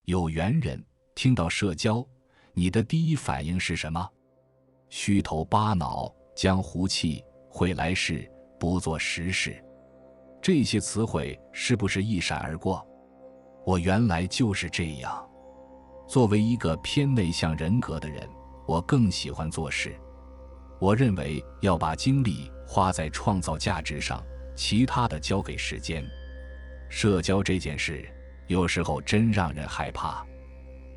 有缘人听到社交，你的第一反应是什么？虚头巴脑、江湖气、会来事、不做实事，这些词汇是不是一闪而过？我原来就是这样。作为一个偏内向人格的人，我更喜欢做事。我认为要把精力花在创造价值上，其他的交给时间。社交这件事，有时候真让人害怕。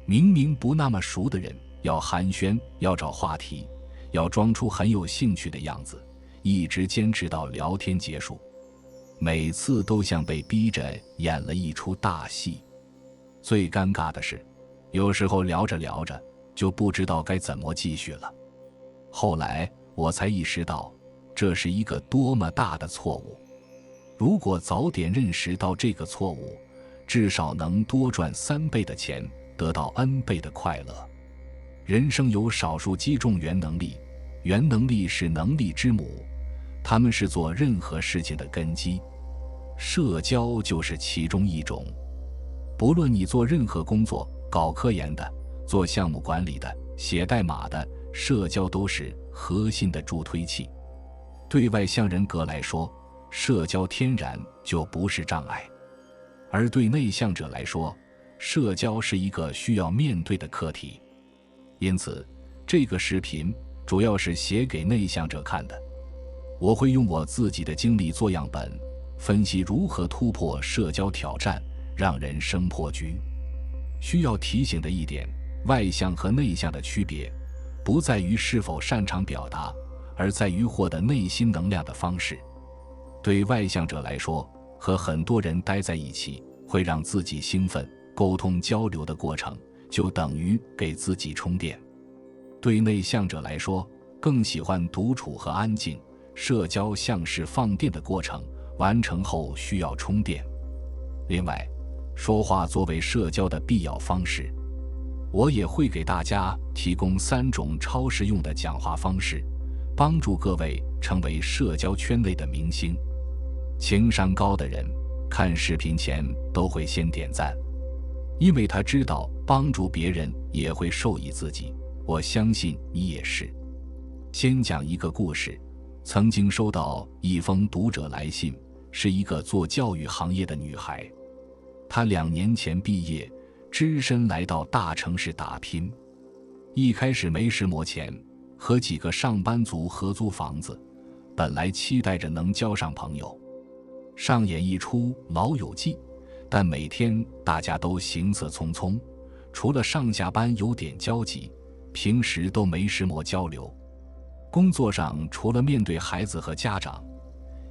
明明不那么熟的人，要寒暄，要找话题，要装出很有兴趣的样子，一直坚持到聊天结束。每次都像被逼着演了一出大戏。最尴尬的是，有时候聊着聊着就不知道该怎么继续了。后来我才意识到，这是一个多么大的错误。如果早点认识到这个错误，至少能多赚3倍的钱，得到N倍的快乐。人生有少数击中原能力，原能力是能力之母，它们是做任何事情的根基。社交就是其中一种。不论你做任何工作，搞科研的，做项目管理的，写代码的，社交都是核心的助推器。对外向人格来说，社交天然就不是障碍，而对内向者来说，社交是一个需要面对的课题。因此，这个视频主要是写给内向者看的。我会用我自己的经历做样本，分析如何突破社交挑战，让人生破局。需要提醒的一点，外向和内向的区别，不在于是否擅长表达，而在于获得内心能量的方式。对外向者来说，和很多人待在一起，会让自己兴奋，沟通交流的过程就等于给自己充电。对内向者来说，更喜欢独处和安静，社交像是放电的过程，完成后需要充电。另外，说话作为社交的必要方式，我也会给大家提供3种超实用的讲话方式，帮助各位成为社交圈内的明星。情商高的人看视频前都会先点赞，因为他知道帮助别人也会受益自己。我相信你也是。先讲一个故事。曾经收到一封读者来信，是一个做教育行业的女孩。她2年前毕业，只身来到大城市打拼。一开始没什么钱，和几个上班族合租房子，本来期待着能交上朋友。上演一出老友记，但每天大家都行色匆匆，除了上下班有点交集，平时都没什么交流。工作上除了面对孩子和家长，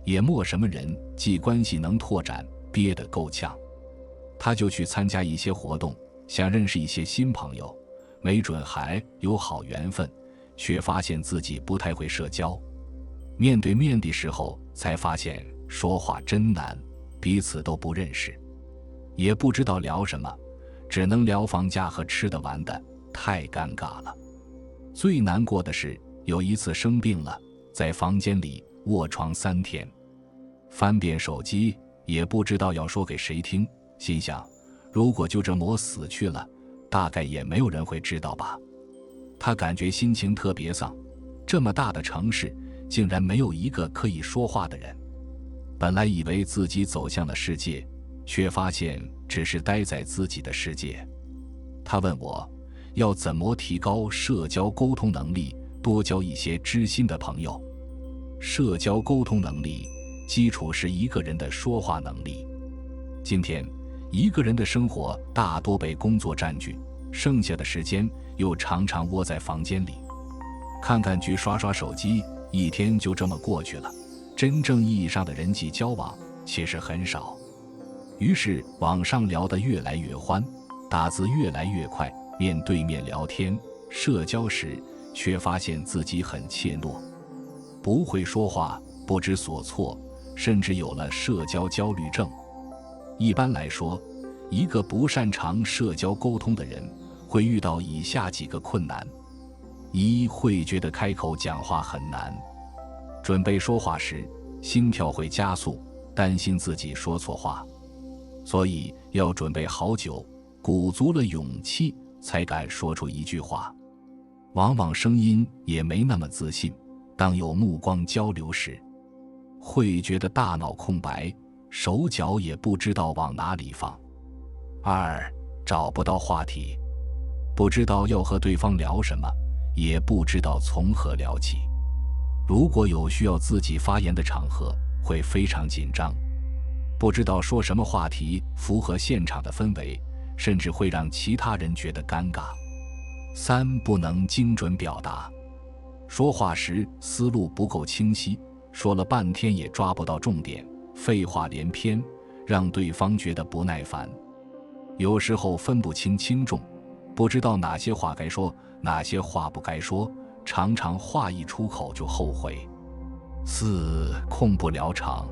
也没什么人际关系能拓展，憋得够呛。他就去参加一些活动，想认识一些新朋友，没准还有好缘分，却发现自己不太会社交。面对面的时候才发现说话真难，彼此都不认识，也不知道聊什么，只能聊房价和吃的玩的，太尴尬了。最难过的是有一次生病了，在房间里卧床3天，翻遍手机也不知道要说给谁听，心想如果就这么死去了，大概也没有人会知道吧。他感觉心情特别丧，这么大的城市竟然没有一个可以说话的人。本来以为自己走向了世界，却发现只是待在自己的世界。他问我要怎么提高社交沟通能力，多交一些知心的朋友。社交沟通能力基础是一个人的说话能力。今天一个人的生活大多被工作占据，剩下的时间又常常窝在房间里，看看剧，刷刷手机，一天就这么过去了。真正意义上的人际交往其实很少。于是网上聊得越来越欢，打字越来越快，面对面聊天社交时却发现自己很怯懦，不会说话，不知所措，甚至有了社交焦虑症。一般来说，一个不擅长社交沟通的人会遇到以下几个困难：一，会觉得开口讲话很难。准备说话时，心跳会加速，担心自己说错话，所以要准备好久，鼓足了勇气才敢说出一句话。往往声音也没那么自信，当有目光交流时，会觉得大脑空白，手脚也不知道往哪里放。2. 找不到话题，不知道要和对方聊什么，也不知道从何聊起。如果有需要自己发言的场合，会非常紧张，不知道说什么话题符合现场的氛围，甚至会让其他人觉得尴尬。3. 不能精准表达，说话时思路不够清晰，说了半天也抓不到重点，废话连篇，让对方觉得不耐烦。有时候分不清轻重，不知道哪些话该说，哪些话不该说，常常话一出口就后悔。4. 控不了场，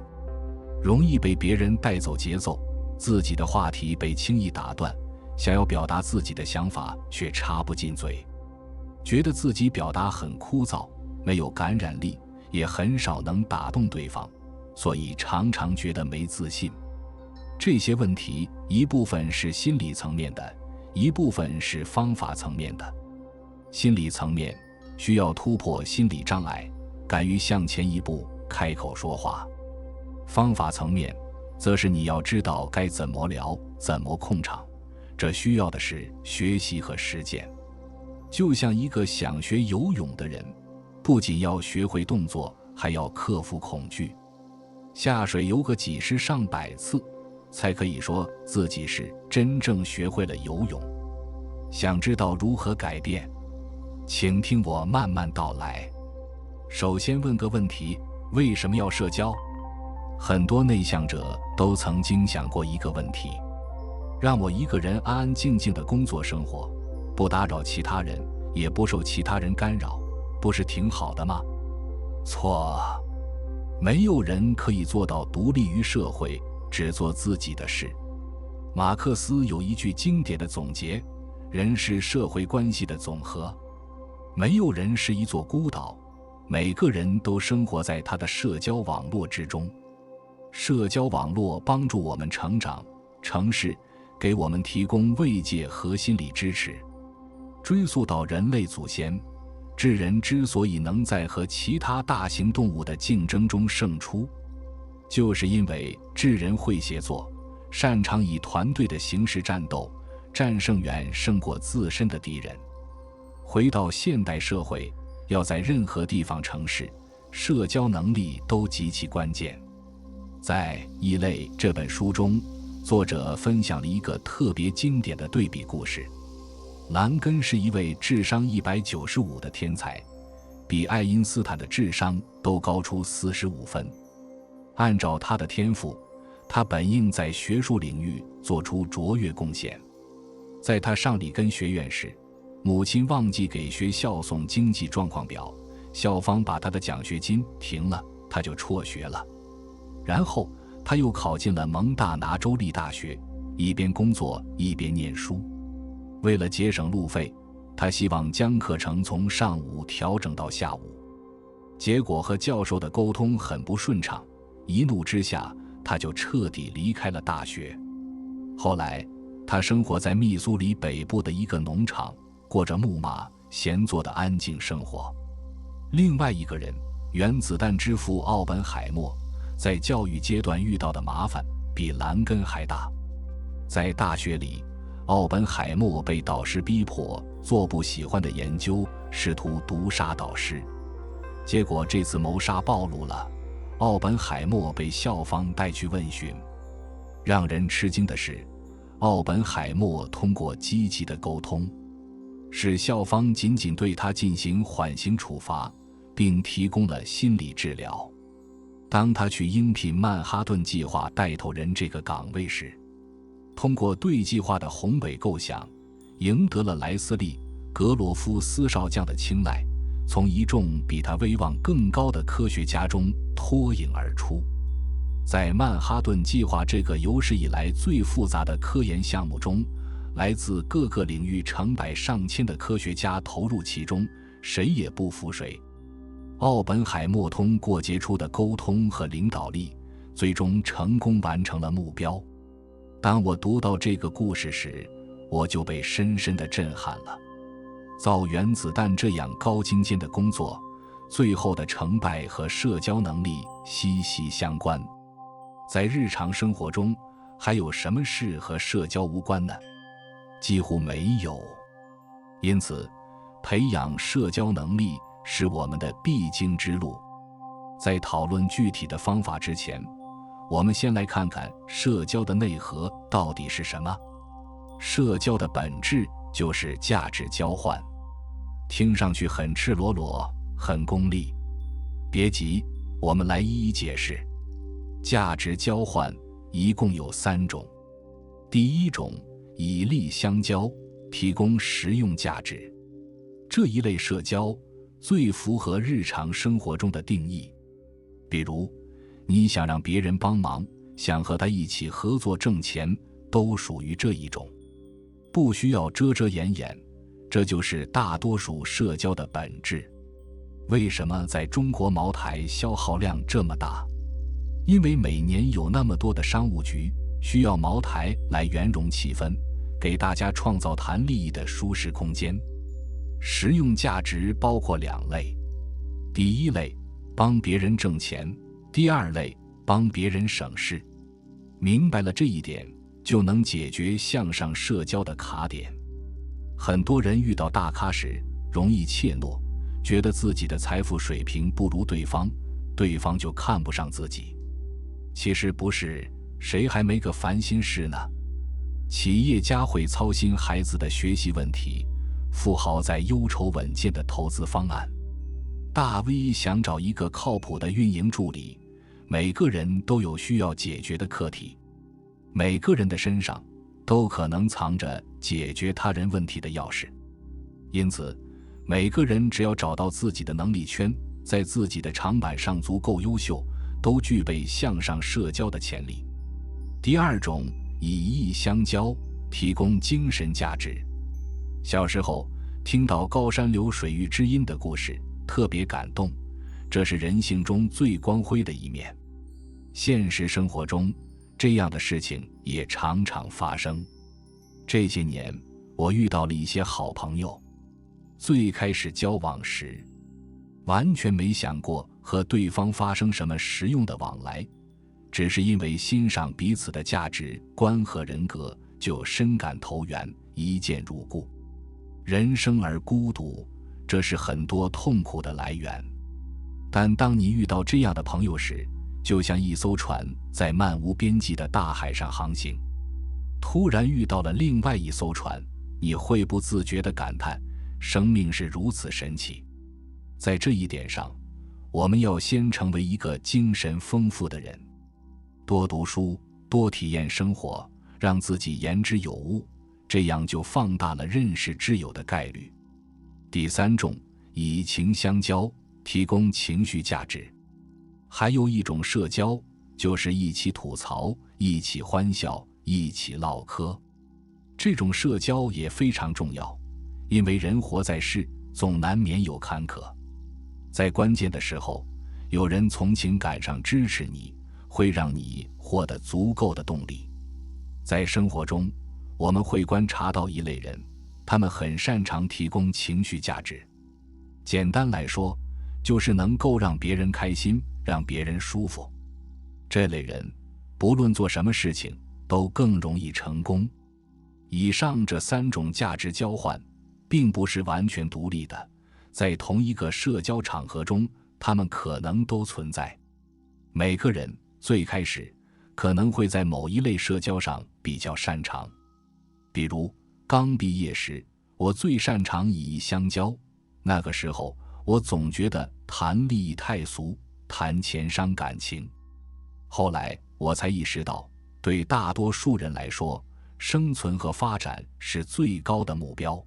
容易被别人带走节奏，自己的话题被轻易打断，想要表达自己的想法却插不进嘴，觉得自己表达很枯燥，没有感染力，也很少能打动对方，所以常常觉得没自信。这些问题一部分是心理层面的，一部分是方法层面的。心理层面需要突破心理障碍，敢于向前一步，开口说话。方法层面则是你要知道该怎么聊，怎么控场，这需要的是学习和实践。就像一个想学游泳的人，不仅要学会动作，还要克服恐惧。下水游个几十上百次，才可以说自己是真正学会了游泳。想知道如何改变，请听我慢慢道来。首先问个问题，为什么要社交？很多内向者都曾经想过一个问题，让我一个人安安静静的工作生活，不打扰其他人，也不受其他人干扰，不是挺好的吗？错，没有人可以做到独立于社会，只做自己的事。马克思有一句经典的总结，人是社会关系的总和，没有人是一座孤岛，每个人都生活在他的社交网络之中。社交网络帮助我们成长，成事，给我们提供慰藉和心理支持。追溯到人类祖先，智人之所以能在和其他大型动物的竞争中胜出，就是因为智人会协作，擅长以团队的形式战斗，战胜远胜过自身的敌人。回到现代社会，要在任何地方成事，社交能力都极其关键。在《异类》这本书中，作者分享了一个特别经典的对比故事。兰根是一位智商195的天才，比爱因斯坦的智商都高出45分。按照他的天赋，他本应在学术领域做出卓越贡献。在他上里根学院时，母亲忘记给学校送经济状况表，校方把他的奖学金停了，他就辍学了。然后他又考进了蒙大拿州立大学，一边工作一边念书。为了节省路费，他希望将课程从上午调整到下午，结果和教授的沟通很不顺畅，一怒之下他就彻底离开了大学。后来他生活在密苏里北部的一个农场，过着木马闲坐的安静生活。另外一个人，原子弹之父奥本海默，在教育阶段遇到的麻烦比兰根还大。在大学里，奥本海默被导师逼迫做不喜欢的研究，试图毒杀导师。结果这次谋杀暴露了，奥本海默被校方带去问询。让人吃惊的是，奥本海默通过积极的沟通，使校方仅仅对他进行缓刑处罚，并提供了心理治疗。当他去应聘曼哈顿计划带头人这个岗位时，通过对计划的宏伟构想，赢得了莱斯利·格罗夫斯少将的青睐，从一众比他威望更高的科学家中脱颖而出。在曼哈顿计划这个有史以来最复杂的科研项目中，来自各个领域成百上千的科学家投入其中，谁也不服谁。奥本海默通过杰出的沟通和领导力，最终成功完成了目标。当我读到这个故事时，我就被深深地震撼了。造原子弹这样高精尖的工作，最后的成败和社交能力息息相关。在日常生活中，还有什么事和社交无关呢？几乎没有。因此，培养社交能力是我们的必经之路。在讨论具体的方法之前，我们先来看看社交的内核到底是什么。社交的本质就是价值交换。听上去很赤裸裸，很功利。别急，我们来一一解释。价值交换一共有3种。第一种，以利相交，提供实用价值。这一类社交最符合日常生活中的定义。比如，你想让别人帮忙，想和他一起合作挣钱，都属于这一种。不需要遮遮掩掩，这就是大多数社交的本质。为什么在中国茅台消耗量这么大？因为每年有那么多的商务局需要茅台来圆融气氛，给大家创造谈利益的舒适空间。实用价值包括2类，第一类，帮别人挣钱；第二类，帮别人省事。明白了这一点，就能解决向上社交的卡点。很多人遇到大咖时，容易怯懦，觉得自己的财富水平不如对方，对方就看不上自己。其实不是，谁还没个烦心事呢？企业家会操心孩子的学习问题，富豪在忧愁稳健的投资方案，大 V 想找一个靠谱的运营助理。每个人都有需要解决的课题，每个人的身上都可能藏着解决他人问题的钥匙。因此，每个人只要找到自己的能力圈，在自己的长板上足够优秀，都具备向上社交的潜力。第二种，以义相交，提供精神价值。小时候听到高山流水遇知音的故事，特别感动，这是人性中最光辉的一面。现实生活中，这样的事情也常常发生。这些年，我遇到了一些好朋友，最开始交往时，完全没想过和对方发生什么实用的往来，只是因为欣赏彼此的价值观和人格，就深感投缘，一见如故。人生而孤独，这是很多痛苦的来源。但当你遇到这样的朋友时，就像一艘船在漫无边际的大海上航行，突然遇到了另外一艘船，你会不自觉地感叹，生命是如此神奇。在这一点上，我们要先成为一个精神丰富的人，多读书，多体验生活，让自己言之有物，这样就放大了认识挚友的概率。第三种，以情相交，提供情绪价值。还有一种社交，就是一起吐槽，一起欢笑，一起唠嗑。这种社交也非常重要，因为人活在世，总难免有坎坷。在关键的时候，有人从情感上支持你，会让你获得足够的动力。在生活中，我们会观察到一类人，他们很擅长提供情绪价值。简单来说，就是能够让别人开心，让别人舒服。这类人不论做什么事情都更容易成功。以上这3种价值交换并不是完全独立的，在同一个社交场合中，他们可能都存在。每个人最开始可能会在某一类社交上比较擅长。比如刚毕业时，我最擅长以义相交，那个时候我总觉得谈利益太俗，谈钱伤感情。后来我才意识到，对大多数人来说，生存和发展是最高的目标。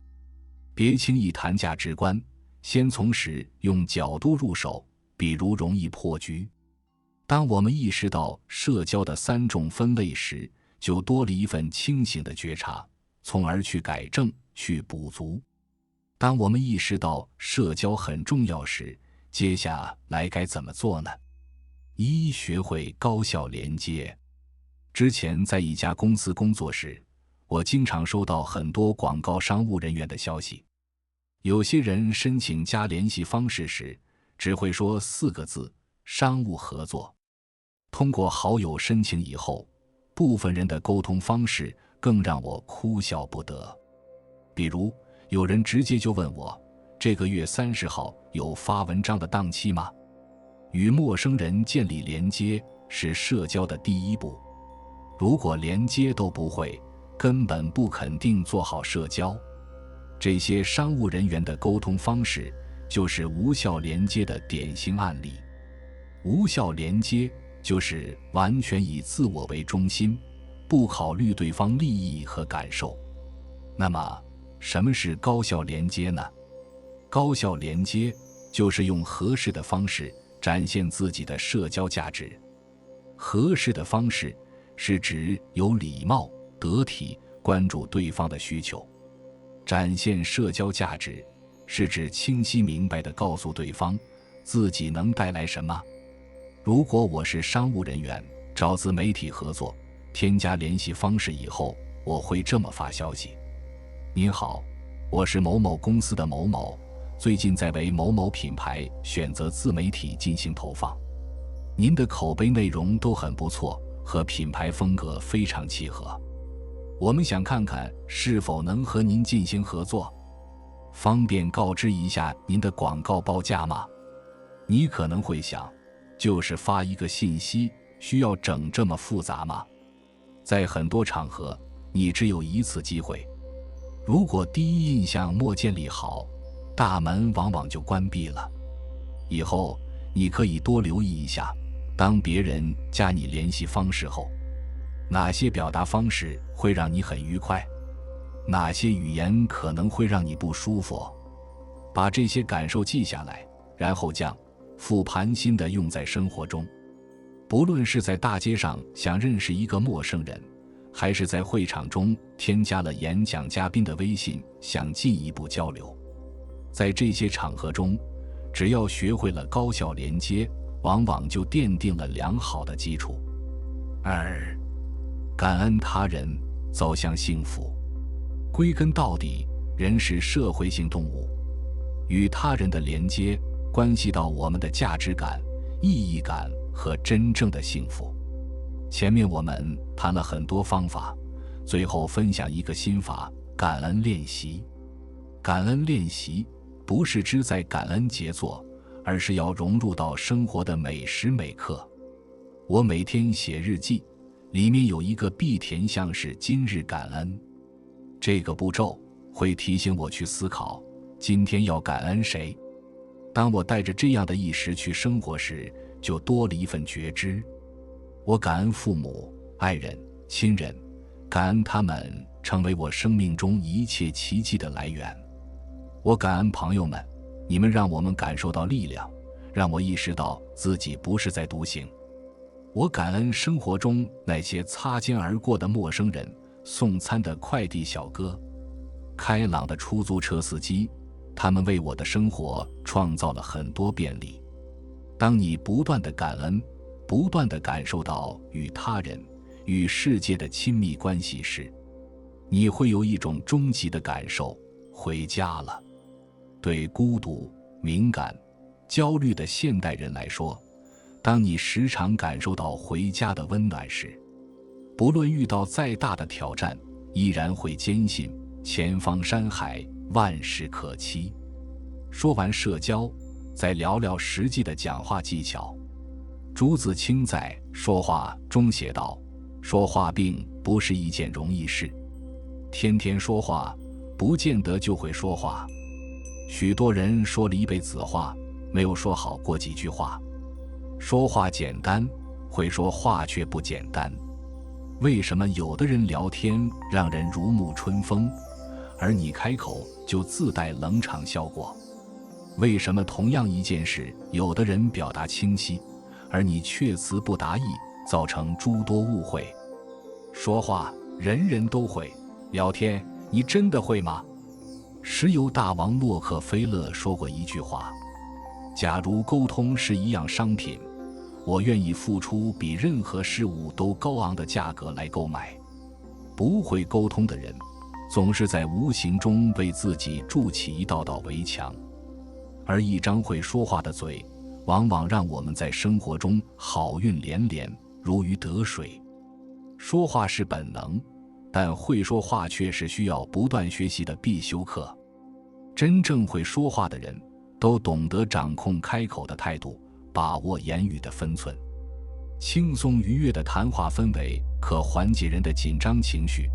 别轻易谈价值观，先从实用角度入手，比如容易破局。当我们意识到社交的3种分类时，就多了一份清醒的觉察，从而去改正，去补足。当我们意识到社交很重要时，接下来该怎么做呢？一、学会高效连接。之前在一家公司工作时，我经常收到很多广告商务人员的消息，有些人申请加联系方式时，只会说4个字：商务合作。通过好友申请以后，部分人的沟通方式更让我哭笑不得。比如，有人直接就问我，这个月30号有发文章的档期吗？与陌生人建立连接是社交的第一步，如果连接都不会，根本不肯定做好社交。这些商务人员的沟通方式就是无效连接的典型案例。无效连接就是完全以自我为中心，不考虑对方利益和感受。那么，什么是高效连接呢？高效连接就是用合适的方式展现自己的社交价值。合适的方式是指有礼貌、得体，关注对方的需求。展现社交价值是指清晰明白地告诉对方自己能带来什么。如果我是商务人员，找自媒体合作，添加联系方式以后，我会这么发消息：您好，我是某某公司的某某，最近在为某某品牌选择自媒体进行投放。您的口碑内容都很不错，和品牌风格非常契合。我们想看看是否能和您进行合作，方便告知一下您的广告报价吗？你可能会想，就是发一个信息，需要整这么复杂吗？在很多场合，你只有一次机会。如果第一印象没建立好，大门往往就关闭了。以后你可以多留意一下，当别人加你联系方式后，哪些表达方式会让你很愉快，哪些语言可能会让你不舒服。把这些感受记下来，然后将复盘心地用在生活中。不论是在大街上想认识一个陌生人，还是在会场中添加了演讲嘉宾的微信想进一步交流，在这些场合中，只要学会了高效连接，往往就奠定了良好的基础。2. 感恩他人，走向幸福。归根到底，人是社会性动物，与他人的连接关系到我们的价值感、意义感和真正的幸福。前面我们谈了很多方法，最后分享一个心法：感恩练习。感恩练习不是只在感恩节做，而是要融入到生活的每时每刻。我每天写日记，里面有一个必填项是今日感恩。这个步骤会提醒我去思考，今天要感恩谁。当我带着这样的意识去生活时，就多了一份觉知。我感恩父母、爱人、亲人，感恩他们成为我生命中一切奇迹的来源。我感恩朋友们，你们让我们感受到力量，让我意识到自己不是在独行。我感恩生活中那些擦肩而过的陌生人，送餐的快递小哥，开朗的出租车司机，他们为我的生活创造了很多便利。当你不断地感恩，不断地感受到与他人、与世界的亲密关系时，你会有一种终极的感受：回家了。对孤独、敏感、焦虑的现代人来说，当你时常感受到回家的温暖时，不论遇到再大的挑战，依然会坚信前方山海，万事可期。说完社交，再聊聊实际的讲话技巧。朱自清在《说话》中写道：说话并不是一件容易事，天天说话不见得就会说话。许多人说了一辈子话，没有说好过几句话。说话简单，会说话却不简单。为什么有的人聊天让人如沐春风，而你开口就自带冷场效果？为什么同样一件事，有的人表达清晰，而你却词不达意，造成诸多误会？说话人人都会，聊天你真的会吗？石油大王洛克菲勒说过一句话：假如沟通是一样商品，我愿意付出比任何事物都高昂的价格来购买。不会沟通的人，总是在无形中为自己筑起一道道围墙，而一张会说话的嘴，往往让我们在生活中好运连连，如鱼得水。说话是本能，但会说话却是需要不断学习的必修课。真正会说话的人，都懂得掌控开口的态度，把握言语的分寸。轻松愉悦的谈话氛围可缓解人的紧张情绪，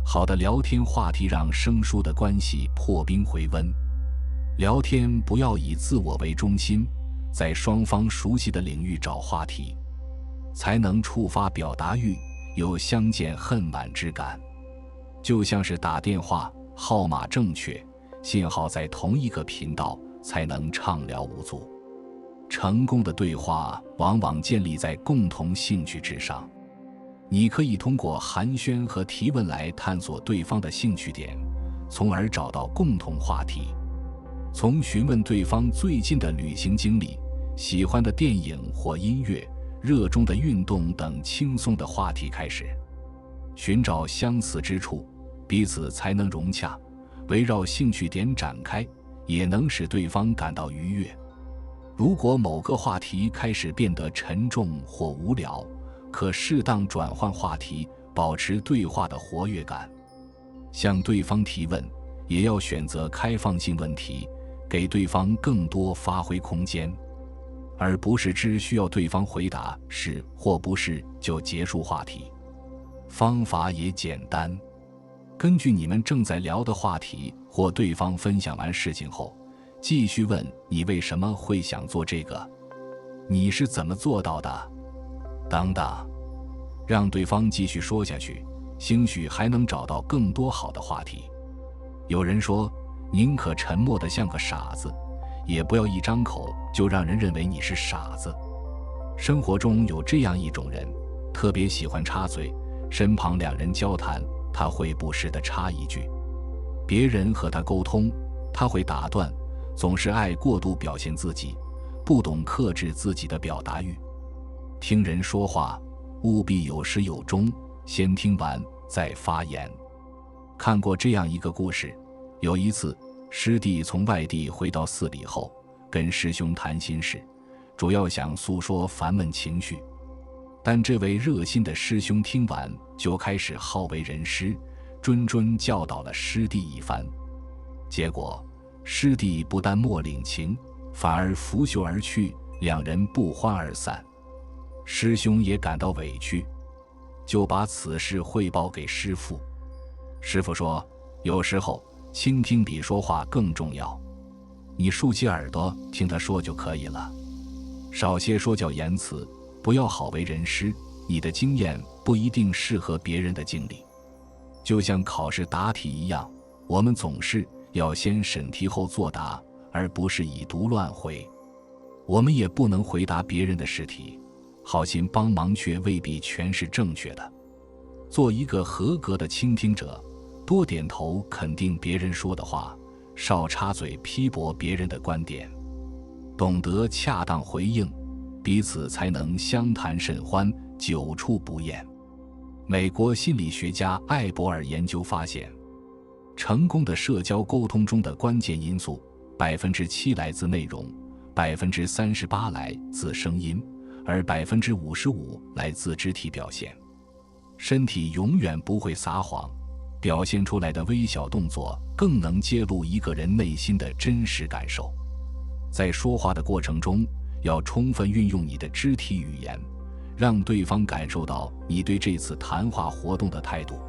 好的聊天话题让生疏的关系破冰回温。聊天不要以自我为中心，在双方熟悉的领域找话题，才能触发表达欲，有相见恨晚之感。就像是打电话，号码正确，信号在同一个频道，才能畅聊无阻。成功的对话往往建立在共同兴趣之上，你可以通过寒暄和提问来探索对方的兴趣点，从而找到共同话题。从询问对方最近的旅行经历、喜欢的电影或音乐、热衷的运动等轻松的话题开始，寻找相似之处，彼此才能融洽。围绕兴趣点展开，也能使对方感到愉悦。如果某个话题开始变得沉重或无聊，可适当转换话题，保持对话的活跃感。向对方提问，也要选择开放性问题，给对方更多发挥空间，而不是只需要对方回答是或不是就结束话题。方法也简单，根据你们正在聊的话题或对方分享完事情后，继续问你为什么会想做这个，你是怎么做到的，等等，让对方继续说下去，兴许还能找到更多好的话题。有人说，宁可沉默得像个傻子，也不要一张口就让人认为你是傻子。生活中有这样一种人，特别喜欢插嘴，身旁两人交谈，他会不时地插一句；别人和他沟通，他会打断，总是爱过度表现自己，不懂克制自己的表达欲。听人说话，务必有始有终，先听完再发言。看过这样一个故事，有一次，师弟从外地回到寺里后，跟师兄谈心事，主要想诉说烦闷情绪。但这位热心的师兄听完，就开始好为人师，谆谆教导了师弟一番。结果，师弟不但莫领情，反而拂袖而去，两人不欢而散。师兄也感到委屈，就把此事汇报给师父。师父说，有时候倾听比说话更重要，你竖起耳朵听他说就可以了，少些说教言辞，不要好为人师，你的经验不一定适合别人的经历。就像考试答题一样，我们总是要先审题后作答，而不是以读乱回。我们也不能回答别人的试题，好心帮忙却未必全是正确的。做一个合格的倾听者，多点头肯定别人说的话，少插嘴批驳别人的观点，懂得恰当回应，彼此才能相谈甚欢，久处不厌。美国心理学家艾伯尔研究发现，成功的社交沟通中的关键因素 7% 来自内容， 38% 来自声音，而 55% 来自肢体表现。身体永远不会撒谎，表现出来的微小动作更能揭露一个人内心的真实感受。在说话的过程中，要充分运用你的肢体语言，让对方感受到你对这次谈话活动的态度。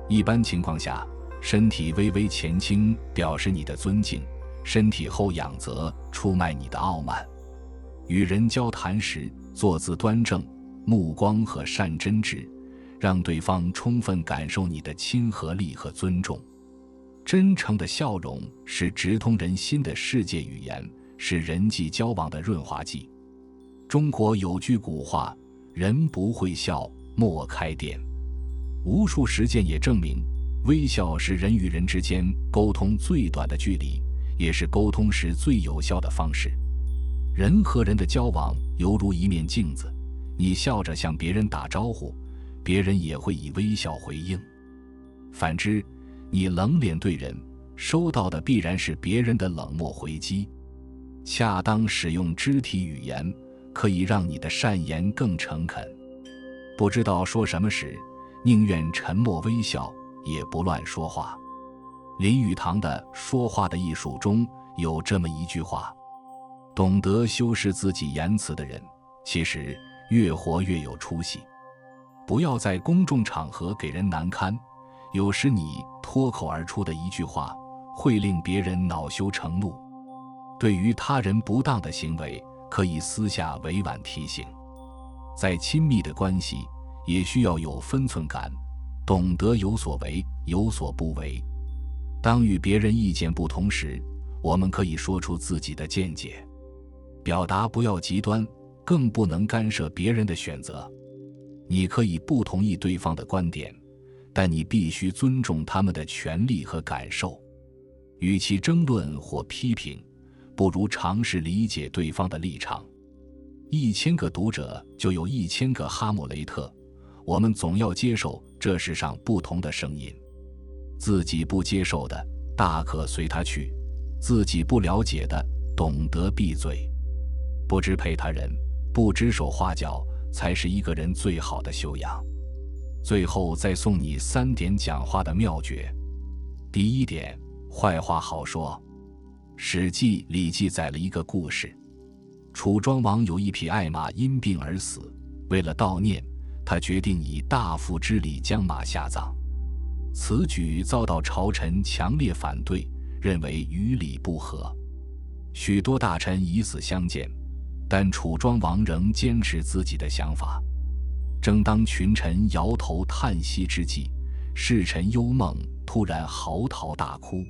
一般情况下，身体微微前倾表示你的尊敬，身体后仰则出卖你的傲慢。与人交谈时，坐姿端正，目光和善真挚，让对方充分感受你的亲和力和尊重。真诚的笑容是直通人心的世界语言，是人际交往的润滑剂。中国有句古话，人不会笑，莫开店。无数实践也证明，微笑是人与人之间沟通最短的距离，也是沟通时最有效的方式。人和人的交往犹如一面镜子，你笑着向别人打招呼，别人也会以微笑回应。反之，你冷脸对人，收到的必然是别人的冷漠回击。恰当使用肢体语言，可以让你的善言更诚恳。不知道说什么时，宁愿沉默微笑，也不乱说话。林语堂的《说话的艺术》中有这么一句话：懂得修饰自己言辞的人，其实越活越有出息。不要在公众场合给人难堪，有时你脱口而出的一句话，会令别人恼羞成怒。对于他人不当的行为，可以私下委婉提醒。在亲密的关系，也需要有分寸感，懂得有所为，有所不为。当与别人意见不同时，我们可以说出自己的见解，表达不要极端，更不能干涉别人的选择。你可以不同意对方的观点，但你必须尊重他们的权利和感受。与其争论或批评，不如尝试理解对方的立场。1000个读者就有1000个哈姆雷特，我们总要接受这世上不同的声音。自己不接受的，大可随他去；自己不了解的，懂得闭嘴。不支配他人，不指手画脚，才是一个人最好的修养。最后再送你3点讲话的妙诀。第1点，坏话好说。《史记》里记载了一个故事，楚庄王有一匹爱马因病而死，为了悼念，他决定以大夫之礼将马下葬。此举遭到朝臣强烈反对，认为与礼不合。许多大臣以死相谏，但楚庄王仍坚持自己的想法。正当群臣摇头叹息之际，侍臣幽梦突然嚎啕大哭。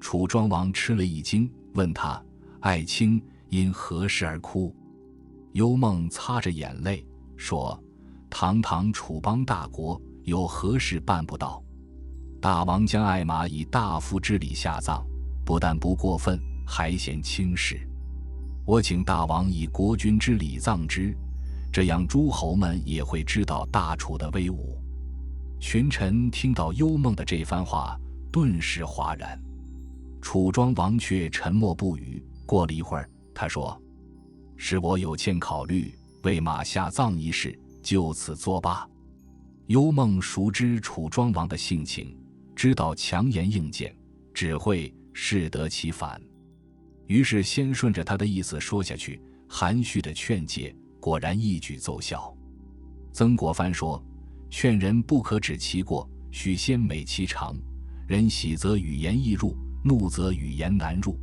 楚庄王吃了一惊，问他：爱卿因何事而哭？幽梦擦着眼泪说：堂堂楚邦大国，有何事办不到？大王将爱马以大夫之礼下葬，不但不过分，还嫌轻视。我请大王以国君之礼葬之，这样诸侯们也会知道大楚的威武。群臣听到幽梦的这番话，顿时哗然。楚庄王却沉默不语。过了一会儿，他说：是我有欠考虑，为马下葬一事，就此作罢。幽梦熟知楚庄王的性情，知道强言硬谏只会适得其反，于是先顺着他的意思说下去，含蓄的劝诫果然一举奏效。曾国藩说：劝人不可指其过，须先美其长。人喜则语言易入，怒则语言难入。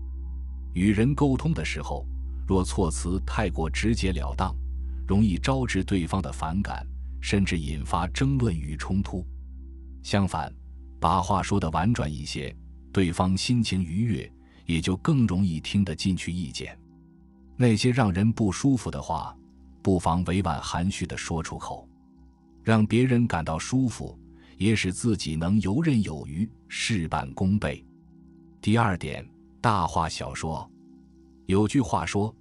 与人沟通的时候，若措辞太过直截了当，容易招致对方的反感，甚至引发争论与冲突。相反，把话说得婉转一些，对方心情愉悦，也就更容易听得进去意见。那些让人不舒服的话，不妨委婉含蓄地说出口，让别人感到舒服，也使自己能游刃有余，事半功倍。第2点，大话小说。有句话说，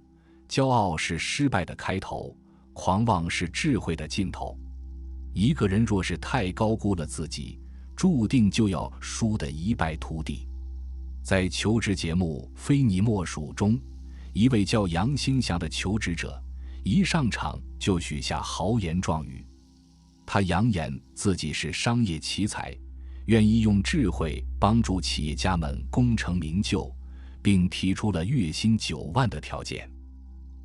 骄傲是失败的开头，狂妄是智慧的尽头。一个人若是太高估了自己，注定就要输得一败涂地。在求职节目《非你莫属》中，一位叫杨兴祥的求职者一上场就许下豪言壮语。他扬言自己是商业奇才，愿意用智慧帮助企业家们功成名就，并提出了月薪9万的条件。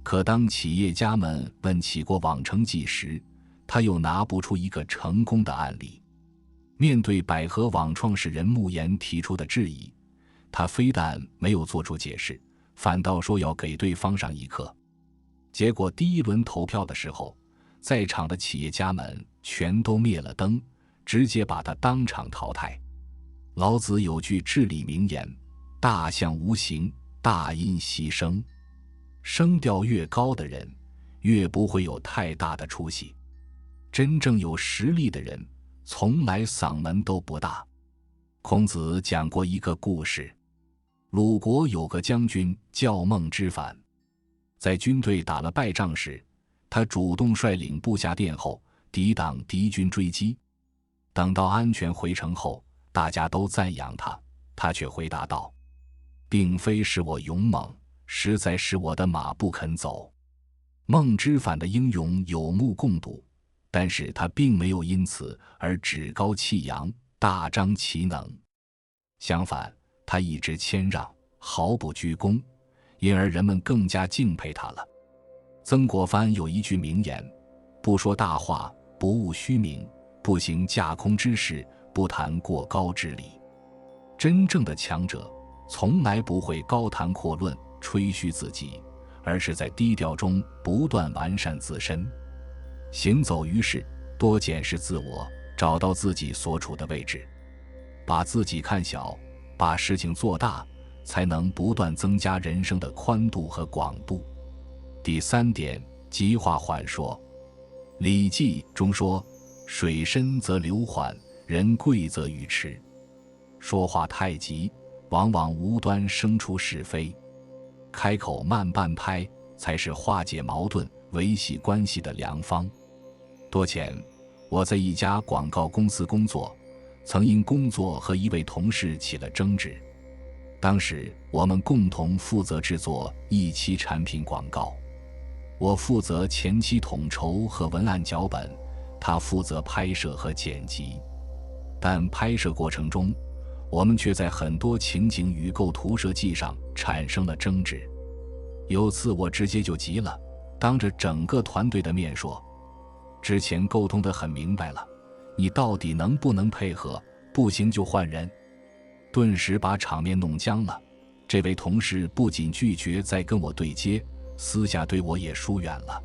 可当企业家们问起过往成绩时，他又拿不出一个成功的案例。面对百合网创始人穆言提出的质疑，他非但没有做出解释，反倒说要给对方上一课。结果第1轮投票的时候，在场的企业家们全都灭了灯，直接把他当场淘汰。老子有句至理名言：大象无形，大音希声。声调越高的人，越不会有太大的出息。真正有实力的人，从来嗓门都不大。孔子讲过一个故事，鲁国有个将军叫孟之反，在军队打了败仗时，他主动率领部下殿后，抵挡敌军追击。等到安全回城后，大家都赞扬他，他却回答道：并非是我勇猛，实在是我的马不肯走。孟知反的英勇有目共睹，但是他并没有因此而趾高气扬，大张其能。相反，他一直谦让，毫不居功，因而人们更加敬佩他了。曾国藩有一句名言：不说大话，不务虚名，不行架空之事，不谈过高之理。真正的强者从来不会高谈阔论，吹嘘自己，而是在低调中不断完善自身。行走于世，多检视自我，找到自己所处的位置，把自己看小，把事情做大，才能不断增加人生的宽度和广度。第3点，急话缓说。《礼记》中说：水深则流缓，人贵则语迟。说话太急，往往无端生出是非。开口慢半拍，才是化解矛盾、维系关系的良方。多前，我在一家广告公司工作，曾因工作和一位同事起了争执。当时我们共同负责制作一期产品广告，我负责前期统筹和文案脚本，他负责拍摄和剪辑。但拍摄过程中，我们却在很多情景与构图设计上产生了争执。有次我直接就急了，当着整个团队的面说：之前沟通得很明白了，你到底能不能配合？不行就换人。顿时把场面弄僵了。这位同事不仅拒绝再跟我对接，私下对我也疏远了。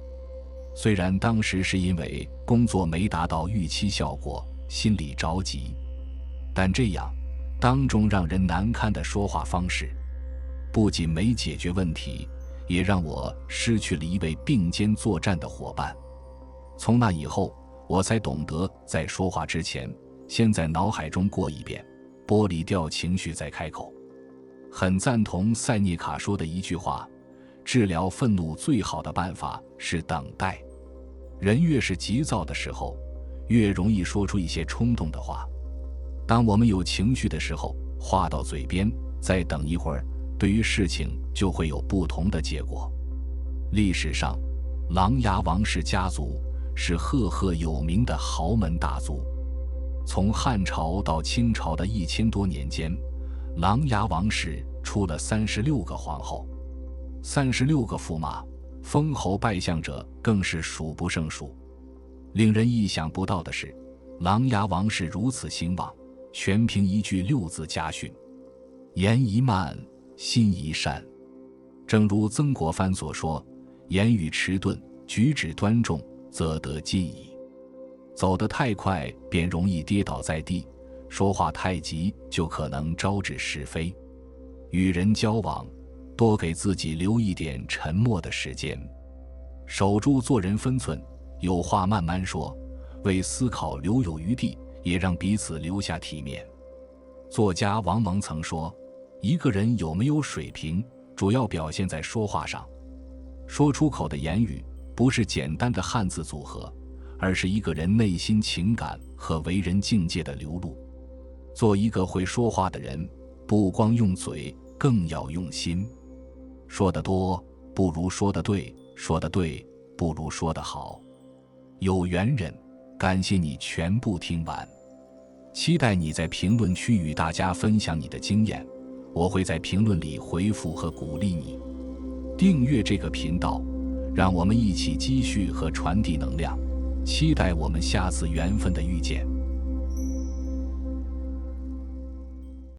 虽然当时是因为工作没达到预期效果，心里着急，但这样当众让人难堪的说话方式，不仅没解决问题，也让我失去了一位并肩作战的伙伴。从那以后，我才懂得在说话之前，先在脑海中过一遍，剥离掉情绪再开口。很赞同塞涅卡说的一句话：治疗愤怒最好的办法是等待。人越是急躁的时候，越容易说出一些冲动的话。当我们有情绪的时候，话到嘴边，再等一会儿，对于事情就会有不同的结果。历史上，琅琊王氏家族是赫赫有名的豪门大族。从汉朝到清朝的1000多年间，琅琊王氏出了36个皇后，36个驸马，封侯拜相者更是数不胜数。令人意想不到的是，琅琊王氏如此兴旺，全凭一句6字家训：言宜慢，心宜善。正如曾国藩所说：言语迟钝，举止端重，则得进矣。走得太快，便容易跌倒在地；说话太急，就可能招致是非。与人交往，多给自己留一点沉默的时间，守住做人分寸，有话慢慢说，为思考留有余地，也让彼此留下体面。作家王蒙曾说，一个人有没有水平，主要表现在说话上。说出口的言语不是简单的汉字组合，而是一个人内心情感和为人境界的流露。做一个会说话的人，不光用嘴，更要用心。说得多不如说得对，说得对不如说得好。有缘人，感谢你全部听完，期待你在评论区与大家分享你的经验，我会在评论里回复和鼓励你。订阅这个频道，让我们一起积蓄和传递能量，期待我们下次缘分的遇见。